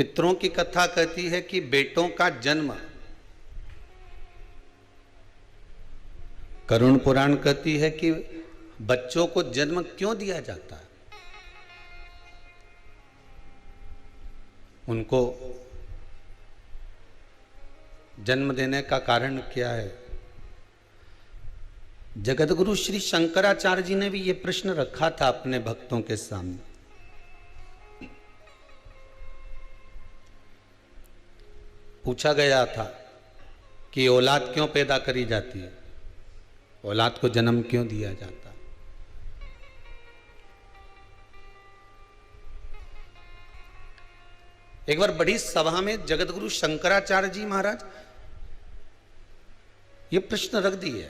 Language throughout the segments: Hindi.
पितरों की कथा कहती है कि बेटों का जन्म, करुण पुराण कहती है कि बच्चों को जन्म क्यों दिया जाता है, उनको जन्म देने का कारण क्या है। जगतगुरु श्री शंकराचार्य जी ने भी ये प्रश्न रखा था अपने भक्तों के सामने। पूछा गया था कि औलाद क्यों पैदा करी जाती है, औलाद को जन्म क्यों दिया जाता है। एक बार बड़ी सभा में जगतगुरु शंकराचार्य जी महाराज ये प्रश्न रख दिए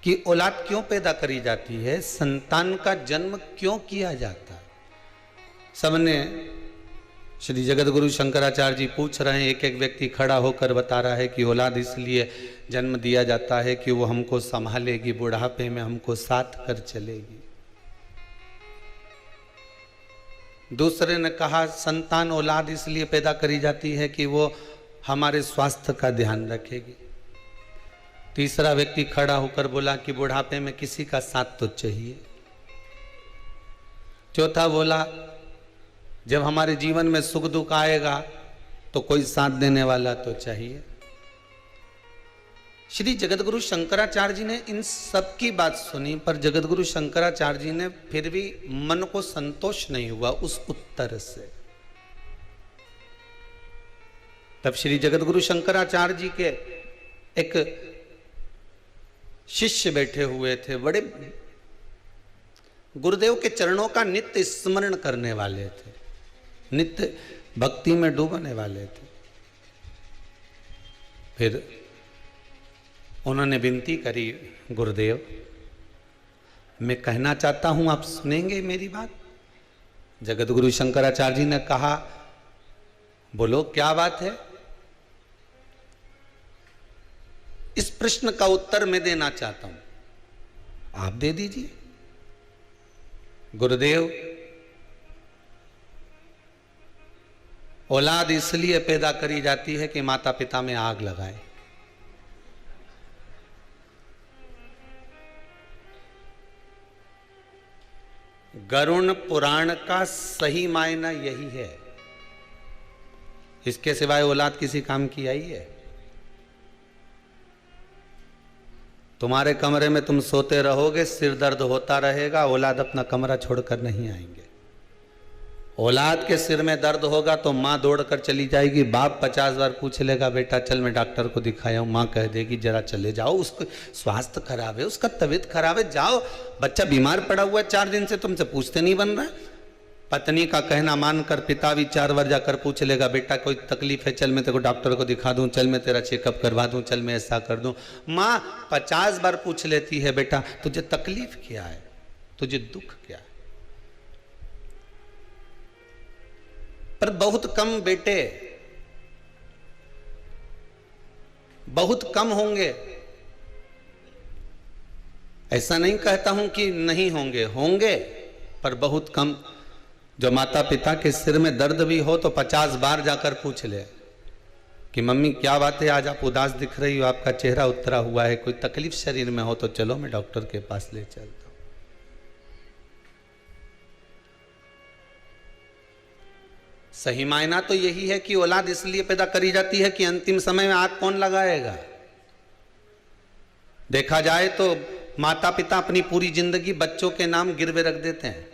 कि औलाद क्यों पैदा करी जाती है, संतान का जन्म क्यों किया जाता है। सबने श्री जगतगुरु शंकराचार्य जी पूछ रहे हैं, एक एक व्यक्ति खड़ा होकर बता रहा है कि औलाद इसलिए जन्म दिया जाता है कि वो हमको संभालेगी, बुढ़ापे में हमको साथ कर चलेगी। दूसरे ने कहा संतान औलाद इसलिए पैदा करी जाती है कि वो हमारे स्वास्थ्य का ध्यान रखेगी। तीसरा व्यक्ति खड़ा होकर बोला कि बुढ़ापे में किसी का साथ तो चाहिए। चौथा बोला जब हमारे जीवन में सुख दुख आएगा तो कोई साथ देने वाला तो चाहिए। श्री जगतगुरु शंकराचार्य जी ने इन सब की बात सुनी, पर जगतगुरु शंकराचार्य जी ने फिर भी मन को संतोष नहीं हुआ उस उत्तर से। तब श्री जगतगुरु शंकराचार्य जी के एक शिष्य बैठे हुए थे, बड़े गुरुदेव के चरणों का नित्य स्मरण करने वाले थे, नित्य भक्ति में डूबने वाले थे। फिर उन्होंने विनती करी, गुरुदेव मैं कहना चाहता हूं, आप सुनेंगे मेरी बात। जगतगुरु शंकराचार्य जी ने कहा बोलो क्या बात है। इस प्रश्न का उत्तर मैं देना चाहता हूं, आप दे दीजिए। गुरुदेव औलाद इसलिए पैदा करी जाती है कि माता पिता में आग लगाए। गरुण पुराण का सही मायना यही है, इसके सिवाय औलाद किसी काम की आई है। तुम्हारे कमरे में तुम सोते रहोगे, सिर दर्द होता रहेगा, औलाद अपना कमरा छोड़कर नहीं आएंगे। औलाद के सिर में दर्द होगा तो माँ दौड़कर चली जाएगी, बाप 50 बार पूछ लेगा बेटा चल मैं डॉक्टर को दिखाया हूँ, माँ कह देगी जरा चले जाओ, उसको स्वास्थ्य खराब है, उसका तबीयत खराब है, जाओ। बच्चा बीमार पड़ा हुआ है 4 दिन से, तुमसे पूछते नहीं बन रहा है। पत्नी का कहना मानकर पिता भी 4 बार जाकर पूछ लेगा बेटा कोई तकलीफ है, चल मैं तेरे को डॉक्टर को दिखा दूं, चल मैं तेरा चेकअप करवा दूं, चल मैं ऐसा कर दूं। माँ 50 बार पूछ लेती है बेटा तुझे तकलीफ क्या है, तुझे दुख क्या है। पर बहुत कम बेटे, बहुत कम होंगे। ऐसा नहीं कहता हूं कि नहीं होंगे, होंगे पर बहुत कम। जो माता पिता के सिर में दर्द भी हो तो 50 बार जाकर पूछ ले कि मम्मी क्या बात है, आज आप उदास दिख रही हो, आपका चेहरा उतरा हुआ है, कोई तकलीफ शरीर में हो तो चलो मैं डॉक्टर के पास ले चलता हूं। सही मायना तो यही है कि औलाद इसलिए पैदा करी जाती है कि अंतिम समय में आग कौन लगाएगा। देखा जाए तो माता पिता अपनी पूरी जिंदगी बच्चों के नाम गिरवे रख देते हैं।